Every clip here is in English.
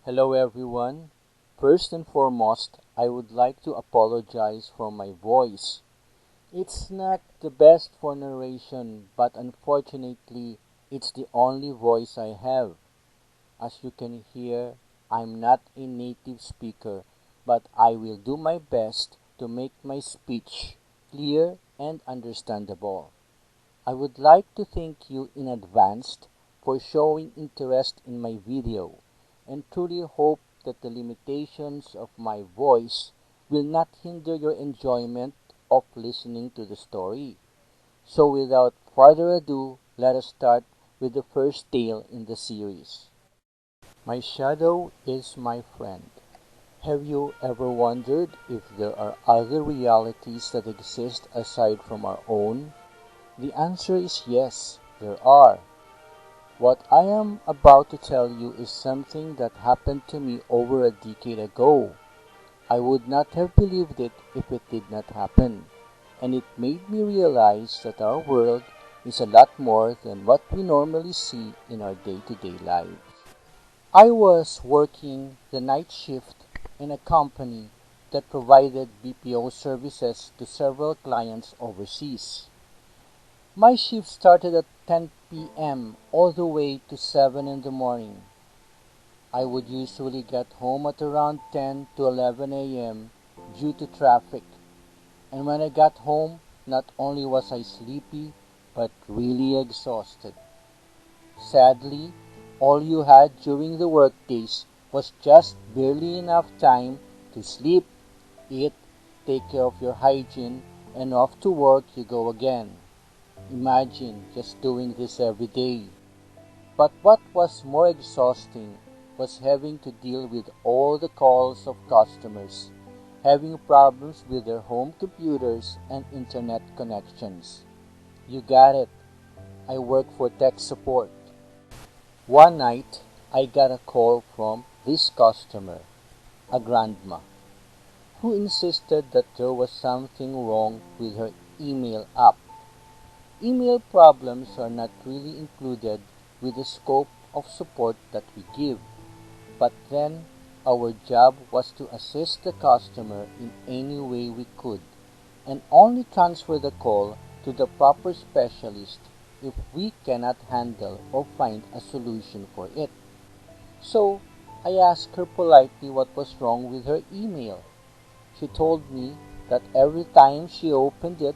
Hello everyone. First and foremost, I would like to apologize for my voice. It's not the best for narration, but unfortunately, it's the only voice I have. As you can hear, I'm not a native speaker, but I will do my best to make my speech clear and understandable. I would like to thank you in advance for showing interest in my video and truly hope that the limitations of my voice will not hinder your enjoyment of listening to the story. So without further ado, let us start with the first tale in the series. My shadow is my friend. Have you ever wondered if there are other realities that exist aside from our own? The answer is yes, there are. What I am about to tell you is something that happened to me over a decade ago. I would not have believed it if it did not happen, and it made me realize that our world is a lot more than what we normally see in our day-to-day lives. I was working the night shift in a company that provided BPO services to several clients overseas. My shift started at 10 p.m. all the way to 7 in the morning. I would usually get home at around 10 to 11 a.m. due to traffic. And when I got home, not only was I sleepy, but really exhausted. Sadly, all you had during the workdays was just barely enough time to sleep, eat, take care of your hygiene, and off to work you go again. Imagine just doing this every day. But what was more exhausting was having to deal with all the calls of customers, having problems with their home computers and internet connections. You got it. I work for tech support. One night, I got a call from this customer, a grandma, who insisted that there was something wrong with her email app. Email problems are not really included with the scope of support that we give, but then our job was to assist the customer in any way we could and only transfer the call to the proper specialist if we cannot handle or find a solution for it. So I asked her politely what was wrong with her email. She told me that every time she opened it,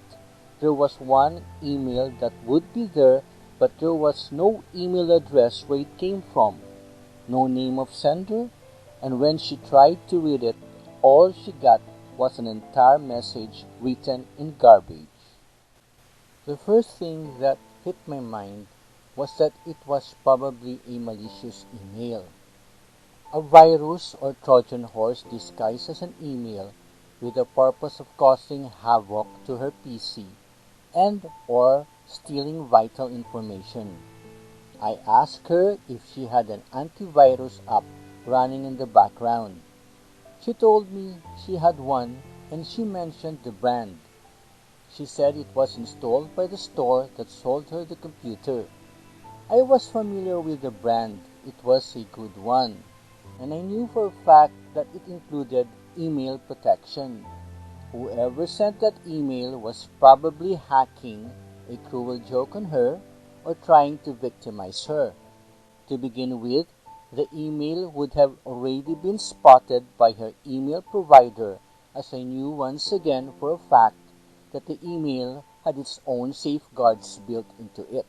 there was one email that would be there, but there was no email address where it came from, no name of sender, and when she tried to read it, all she got was an entire message written in garbage. The first thing that hit my mind was that it was probably a malicious email, a virus or Trojan horse disguised as an email with the purpose of causing havoc to her PC and or stealing vital information. I asked her if she had an antivirus app running in the background. She told me she had one and she mentioned the brand. She said it was installed by the store that sold her the computer. I was familiar with the brand. It was a good one, and I knew for a fact that it included email protection. Whoever sent that email was probably hacking, a cruel joke on her, or trying to victimize her. To begin with, the email would have already been spotted by her email provider, as I knew once again for a fact that the email had its own safeguards built into it.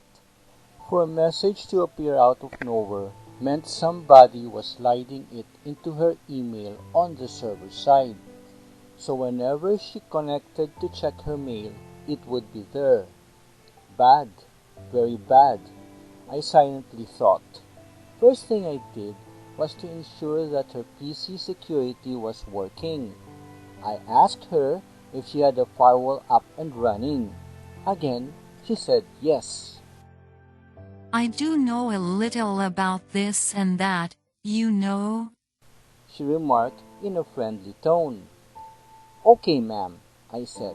For a message to appear out of nowhere meant somebody was sliding it into her email on the server side. So whenever she connected to check her mail, it would be there. Bad, very bad, I silently thought. First thing I did was to ensure that her PC security was working. I asked her if she had a firewall up and running. Again, she said yes. I do know a little about this and that, you know, she remarked in a friendly tone. Okay, ma'am, I said.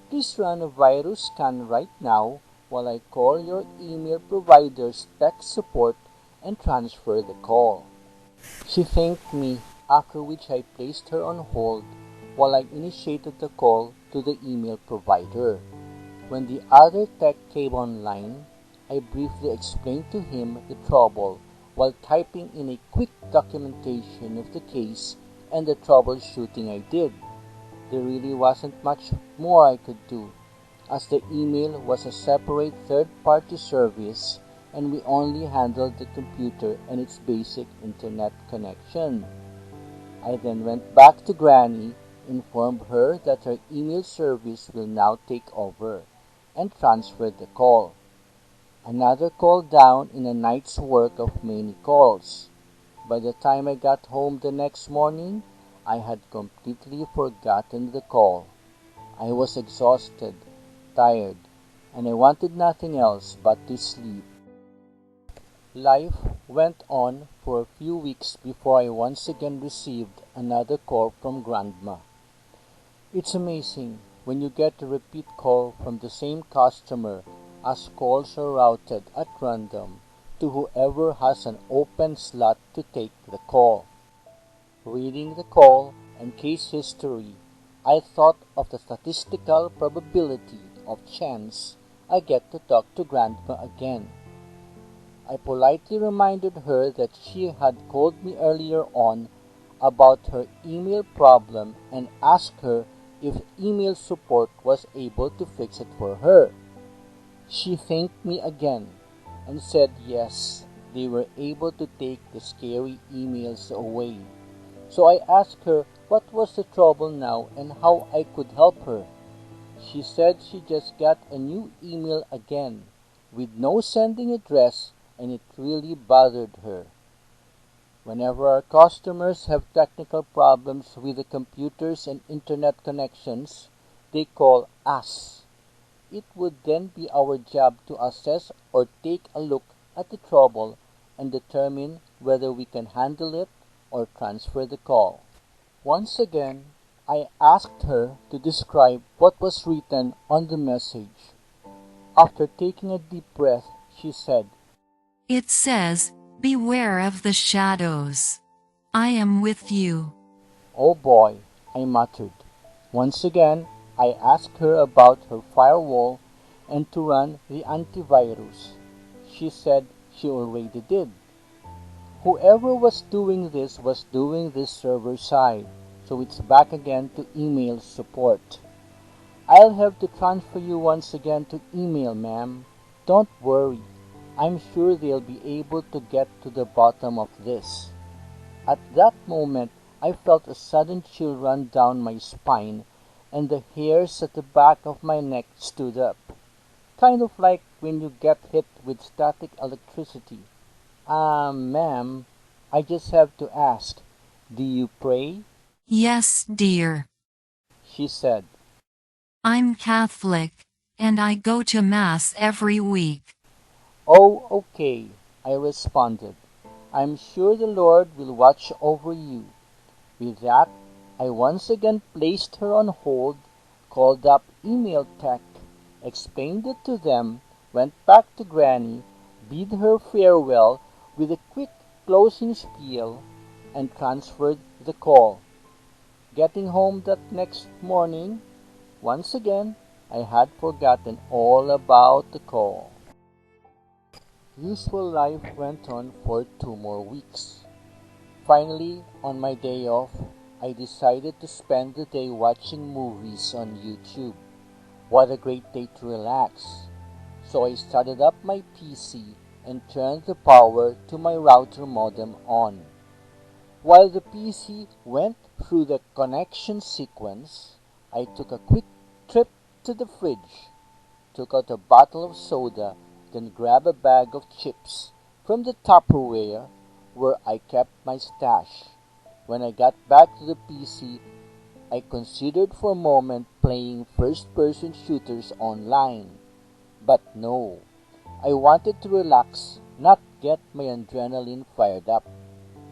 Please run a virus scan right now while I call your email provider's tech support and transfer the call. She thanked me, after which I placed her on hold while I initiated the call to the email provider. When the other tech came online, I briefly explained to him the trouble while typing in a quick documentation of the case and the troubleshooting I did. There really wasn't much more I could do, as the email was a separate third-party service and we only handled the computer and its basic internet connection. I then went back to Granny, informed her that her email service will now take over, and transferred the call. Another call down in a night's work of many calls. By the time I got home the next morning, I had completely forgotten the call. I was exhausted, tired, and I wanted nothing else but to sleep. Life went on for a few weeks before I once again received another call from Grandma. It's amazing when you get a repeat call from the same customer, as calls are routed at random to whoever has an open slot to take the call. Reading the call and case history, I thought of the statistical probability of chance I get to talk to Grandma again. I politely reminded her that she had called me earlier on about her email problem and asked her if email support was able to fix it for her. She thanked me again and said yes, they were able to take the scary emails away. So I asked her what was the trouble now and how I could help her. She said she just got a new email again with no sending address and it really bothered her. Whenever our customers have technical problems with the computers and internet connections, they call us. It would then be our job to assess or take a look at the trouble and determine whether we can handle it or transfer the call. Once again, I asked her to describe what was written on the message. After taking a deep breath, she said, It says, beware of the shadows. I am with you. "Oh boy," I muttered. Once again, I asked her about her firewall and to run the antivirus. She said she already did. Whoever was doing this server side, so it's back again to email support. "I'll have to transfer you once again to email, ma'am. Don't worry. I'm sure they'll be able to get to the bottom of this." At that moment, I felt a sudden chill run down my spine and the hairs at the back of my neck stood up. Kind of like when you get hit with static electricity. Ma'am, I just have to ask, do you pray?" Yes, dear. She said. I'm Catholic, and I go to Mass every week. "Oh, okay," I responded. "I'm sure the Lord will watch over you." With that, I once again placed her on hold, called up email tech, explained it to them, went back to Granny, bid her farewell with a quick closing spiel, and transferred the call. Getting home that next morning, once again, I had forgotten all about the call. Usual life went on for 2 more weeks. Finally, on my day off, I decided to spend the day watching movies on YouTube. What a great day to relax. So I started up my PC and turned the power to my router modem on. While the PC went through the connection sequence, I took a quick trip to the fridge, took out a bottle of soda, then grabbed a bag of chips from the Tupperware where I kept my stash. When I got back to the PC, I considered for a moment playing first-person shooters online. But no, I wanted to relax, not get my adrenaline fired up.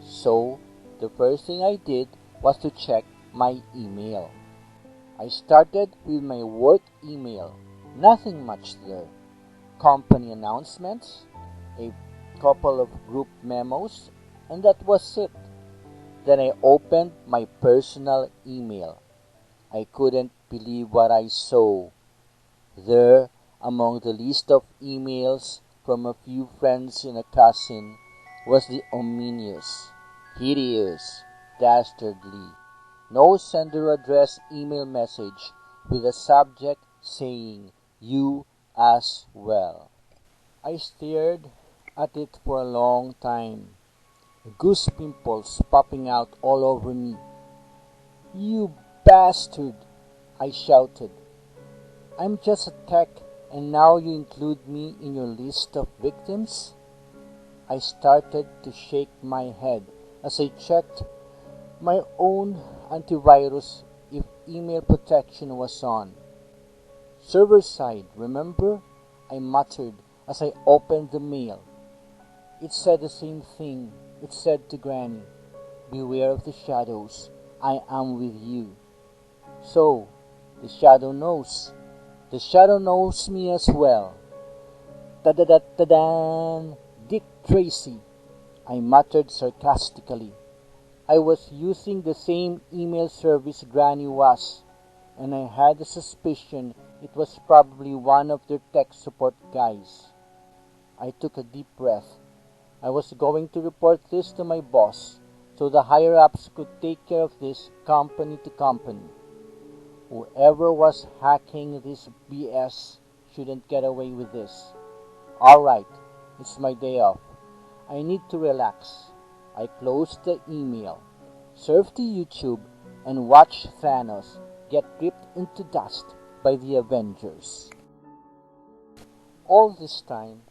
So, the first thing I did was to check my email. I started with my work email. Nothing much there. Company announcements, a couple of group memos, and that was it. Then I opened my personal email. I couldn't believe what I saw. There, among the list of emails from a few friends and a cousin, was the ominous, hideous, dastardly, no sender address email message with a subject saying, "You as well." I stared at it for a long time, goose pimples popping out all over me. "You bastard!" I shouted. "I'm just a tech, and now you include me in your list of victims?" I started to shake my head as I checked my own antivirus if email protection was on. "Server side, remember?" I muttered as I opened the mail. It said the same thing. It said to Granny, "Beware of the shadows. I am with you." So, the shadow knows. The shadow knows me as well. "Da-da-da-da-dan! Dick Tracy," I muttered sarcastically. I was using the same email service Granny was, and I had a suspicion it was probably one of their tech support guys. I took a deep breath. I was going to report this to my boss, so the higher-ups could take care of this company to company. Whoever was hacking this BS shouldn't get away with this. Alright, it's my day off. I need to relax. I closed the email, surfed to YouTube, and watched Thanos get ripped into dust by the Avengers. All this time,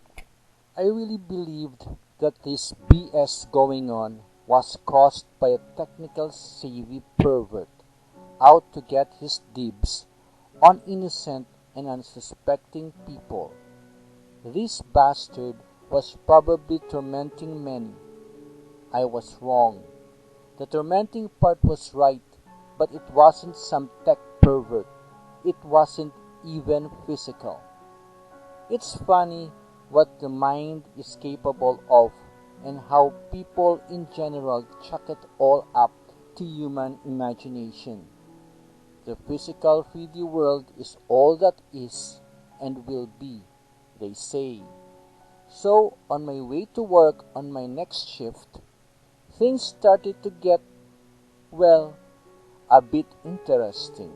I really believed that this BS going on was caused by a technical savvy pervert out to get his dibs on innocent and unsuspecting people. This bastard was probably tormenting many. I was wrong. The tormenting part was right, but it wasn't some tech pervert. It wasn't even physical. It's funny what the mind is capable of and how people in general chuck it all up to human imagination. The physical 3D world is all that is and will be, they say. So, on my way to work on my next shift, things started to get, well, a bit interesting.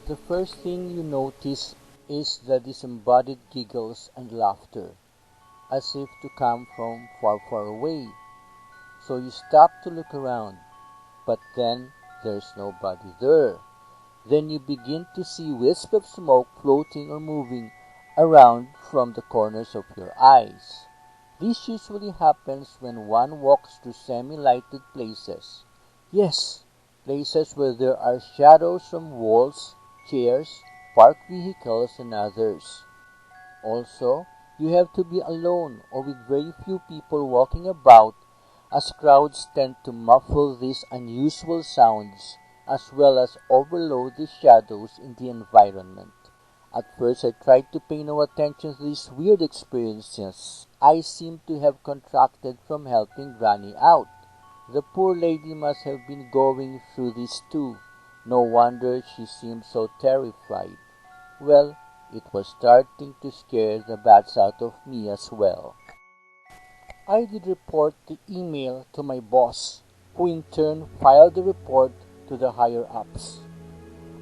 The first thing you notice is the disembodied giggles and laughter, as if to come from far, far away. So you stop to look around, but then there's nobody there. Then you begin to see wisps of smoke floating or moving around from the corners of your eyes. This usually happens when one walks through semi-lighted places. Yes, places where there are shadows from walls, chairs, parked vehicles, and others. Also, you have to be alone or with very few people walking about, as crowds tend to muffle these unusual sounds as well as overload the shadows in the environment. At first I tried to pay no attention to these weird experiences I seemed to have contracted from helping Granny out. The poor lady must have been going through this too. No wonder she seemed so terrified. Well, it was starting to scare the bats out of me as well. I did report the email to my boss, who in turn filed the report to the higher-ups.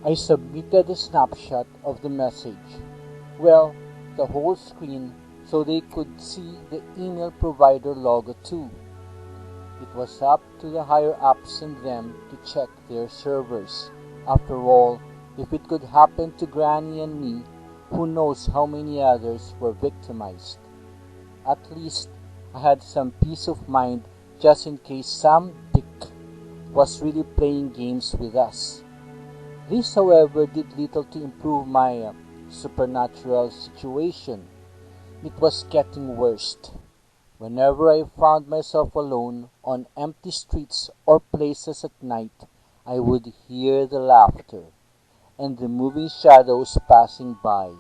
I submitted a snapshot of the message. Well, the whole screen, so they could see the email provider logo too. It was up to the higher-ups and them to check their servers. After all, if it could happen to Granny and me, who knows how many others were victimized. At least, I had some peace of mind just in case some dick was really playing games with us. This, however, did little to improve my supernatural situation. It was getting worse. Whenever I found myself alone on empty streets or places at night, I would hear the laughter and the moving shadows passing by.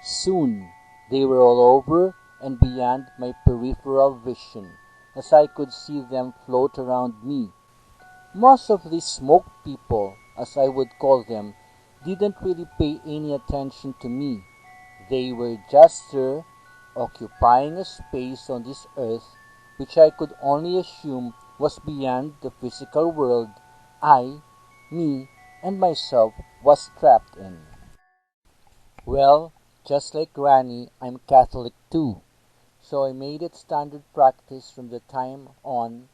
Soon, they were all over and beyond my peripheral vision, as I could see them float around me. Most of these smoke people, as I would call them, didn't really pay any attention to me. They were just there, occupying a space on this earth which I could only assume was beyond the physical world me, and myself was trapped in. Well, just like Granny, I'm Catholic too, so I made it standard practice from the time on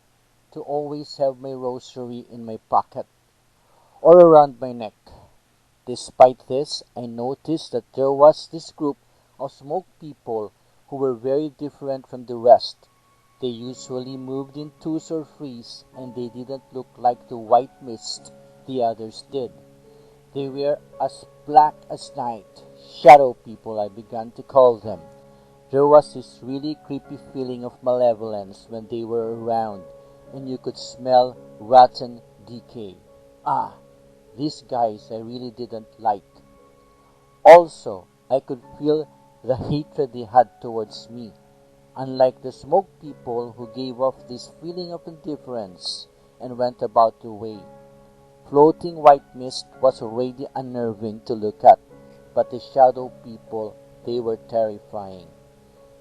to always have my rosary in my pocket or around my neck. Despite this, I noticed that there was this group of smoke people who were very different from the rest. They usually moved in twos or threes, and they didn't look like the white mist the others did. They were as black as night, shadow people I began to call them. There was this really creepy feeling of malevolence when they were around, and you could smell rotten decay. Ah, these guys I really didn't like. Also, I could feel the hatred they had towards me. Unlike the smoke people who gave off this feeling of indifference and went about their way. Floating white mist was already unnerving to look at, but the shadow people, they were terrifying.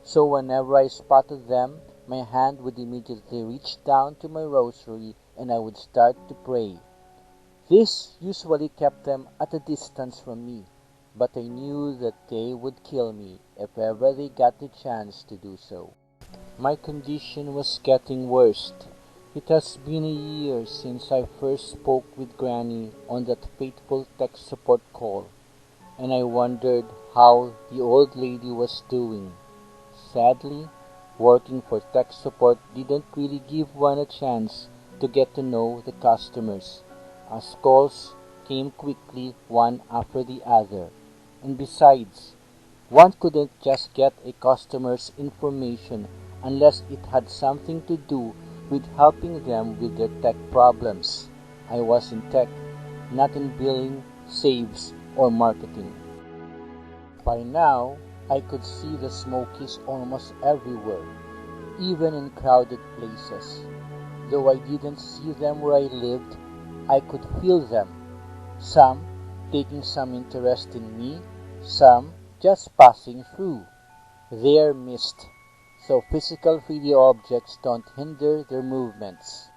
So whenever I spotted them, my hand would immediately reach down to my rosary and I would start to pray. This usually kept them at a distance from me, but I knew that they would kill me if ever they got the chance to do so. My condition was getting worse. It has been a year since I first spoke with Granny on that fateful tech support call, and I wondered how the old lady was doing. Sadly, working for tech support didn't really give one a chance to get to know the customers, as calls came quickly one after the other. And besides, one couldn't just get a customer's information unless it had something to do with helping them with their tech problems. I was in tech, not in billing, saves, or marketing. By now, I could see the smokies almost everywhere, even in crowded places. Though I didn't see them where I lived, I could feel them. Some taking some interest in me, some just passing through. They're mist, so physical 3D objects don't hinder their movements.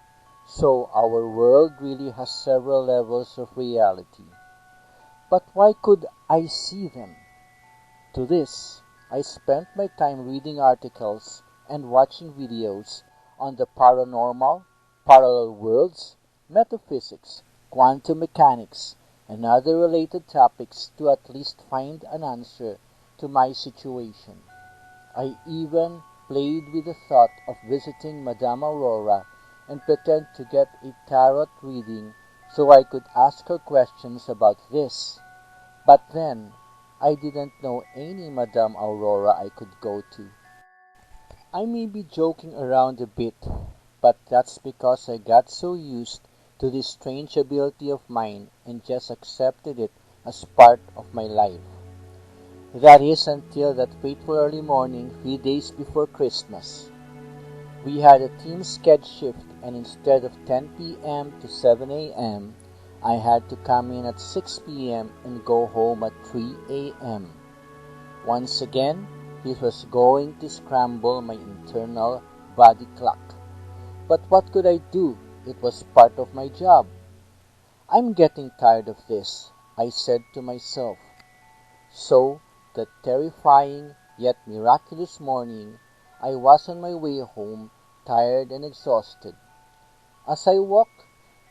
So our world really has several levels of reality. But why could I see them? To this, I spent my time reading articles and watching videos on the paranormal, parallel worlds, metaphysics, quantum mechanics, and other related topics to at least find an answer to my situation. I even played with the thought of visiting Madame Aurora and pretend to get a tarot reading so I could ask her questions about this. But then, I didn't know any Madame Aurora I could go to. I may be joking around a bit, but that's because I got so used to this strange ability of mine and just accepted it as part of my life. That is until that fateful early morning 3 days before Christmas. We had a team sketch shift, and instead of 10 p.m. to 7 a.m., I had to come in at 6 p.m. and go home at 3 a.m. Once again, this was going to scramble my internal body clock. But what could I do? It was part of my job. I'm getting tired of this, I said to myself. So, that terrifying yet miraculous morning, I was on my way home, tired and exhausted. As I walked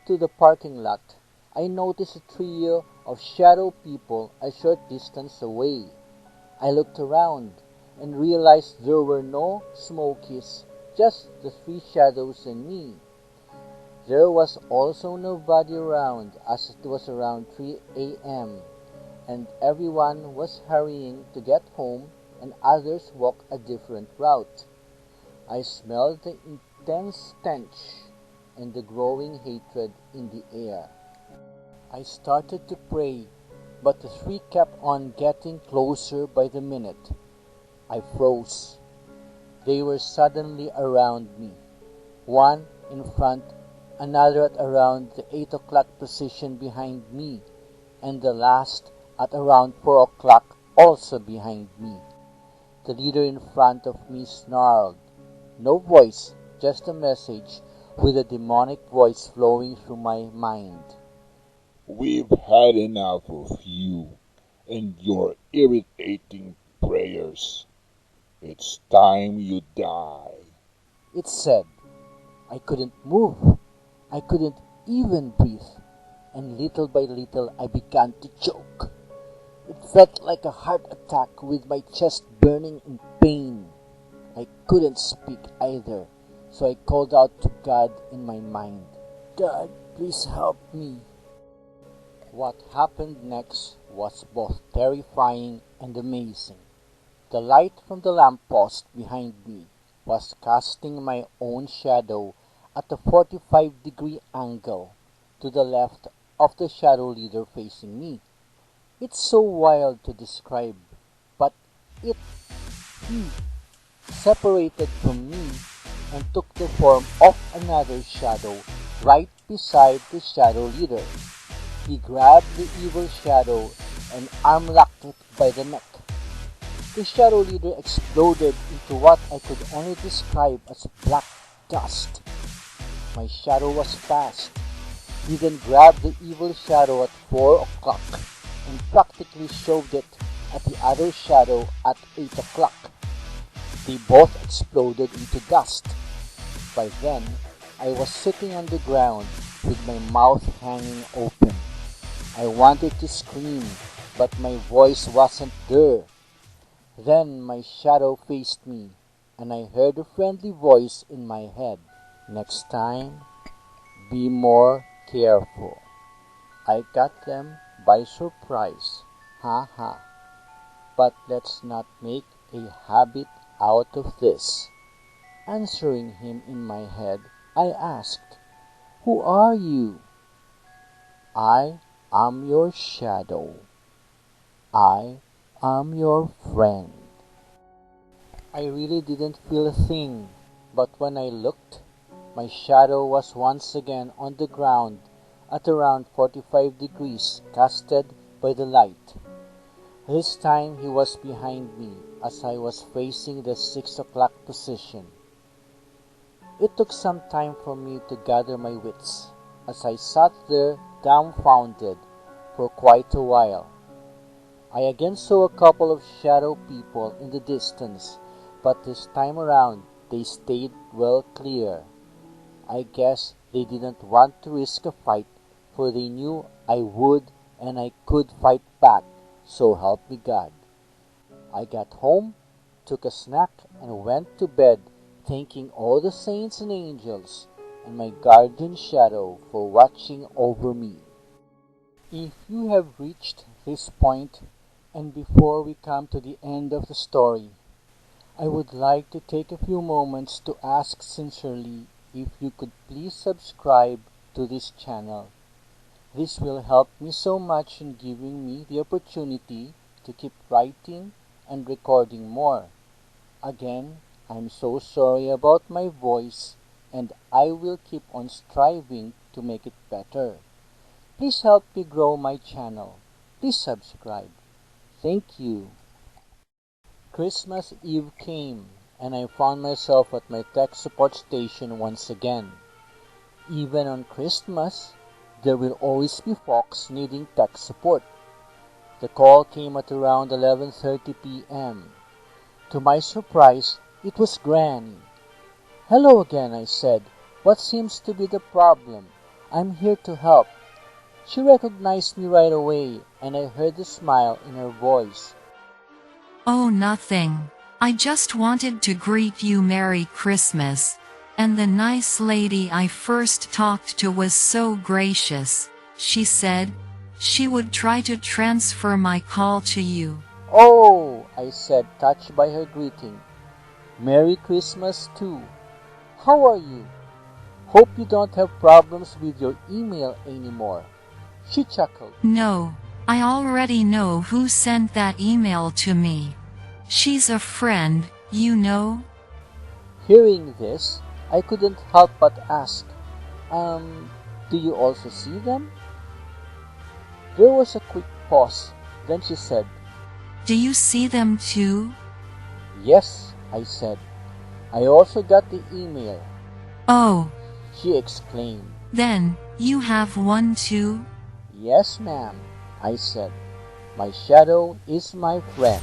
to the parking lot, I noticed a trio of shadow people a short distance away. I looked around and realized there were no smokies, just the three shadows and me. There was also nobody around as it was around 3 a.m. and everyone was hurrying to get home and others walked a different route. I smelled the intense stench and the growing hatred in the air. I started to pray, but the three kept on getting closer by the minute. I froze. They were suddenly around me. one in front, another at around the 8 o'clock position behind me, and the last at around 4 o'clock also behind me. The leader in front of me snarled. No voice, just a message with a demonic voice flowing through my mind. We've had enough of you and your irritating prayers. It's time you die. It said. I couldn't move. I couldn't even breathe. And little by little I began to choke. It felt like a heart attack with my chest burning in pain. I couldn't speak either, so I called out to God in my mind. God, please help me. What happened next was both terrifying and amazing. The light from the lamppost behind me was casting my own shadow at a 45-degree angle to the left of the shadow leader facing me. It's so wild to describe, but he separated from me and took the form of another shadow right beside the shadow leader. He grabbed the evil shadow and arm-locked it by the neck. The shadow leader exploded into what I could only describe as black dust. My shadow was fast. He then grabbed the evil shadow at 4 o'clock and practically shoved it at the other shadow at 8 o'clock. They both exploded into dust. By then, I was sitting on the ground with my mouth hanging open. I wanted to scream, but my voice wasn't there. Then my shadow faced me, and I heard a friendly voice in my head. Next time, be more careful. I got them by surprise. Ha ha. But let's not make a habit out of this. Answering him in my head, I asked, Who are you? I am your shadow. I am your friend. I really didn't feel a thing, but when I looked, my shadow was once again on the ground at around 45 degrees casted by the light. This time he was behind me as I was facing the 6 o'clock position. It took some time for me to gather my wits as I sat there dumbfounded for quite a while. I again saw a couple of shadow people in the distance, but this time around they stayed well clear. I guess they didn't want to risk a fight, for they knew I would and I could fight back, so help me God. I got home, took a snack, and went to bed, thanking all the saints and angels and my guardian shadow for watching over me. If you have reached this point, and before we come to the end of the story, I would like to take a few moments to ask sincerely if you could please subscribe to this channel. This will help me so much in giving me the opportunity to keep writing and recording more. Again, I'm so sorry about my voice, and I will keep on striving to make it better. Please help me grow my channel. Please subscribe. Thank you. Christmas Eve came, and I found myself at my tech support station once again. Even on Christmas, there will always be folks needing tech support. The call came at around 11:30 p.m. To my surprise, it was Granny. Hello again, I said. What seems to be the problem? I'm here to help. She recognized me right away, and I heard the smile in her voice. Oh, nothing. I just wanted to greet you Merry Christmas. And the nice lady I first talked to was so gracious. She said she would try to transfer my call to you. Oh, I said, touched by her greeting. Merry Christmas too. How are you? Hope you don't have problems with your email anymore. She chuckled. No, I already know who sent that email to me. She's a friend, you know. Hearing this, I couldn't help but ask, do you also see them? There was a quick pause. Then she said, Do you see them too? Yes, I said. I also got the email, Oh, she exclaimed. then, you have one too? Yes, ma'am, I said. My shadow is my friend.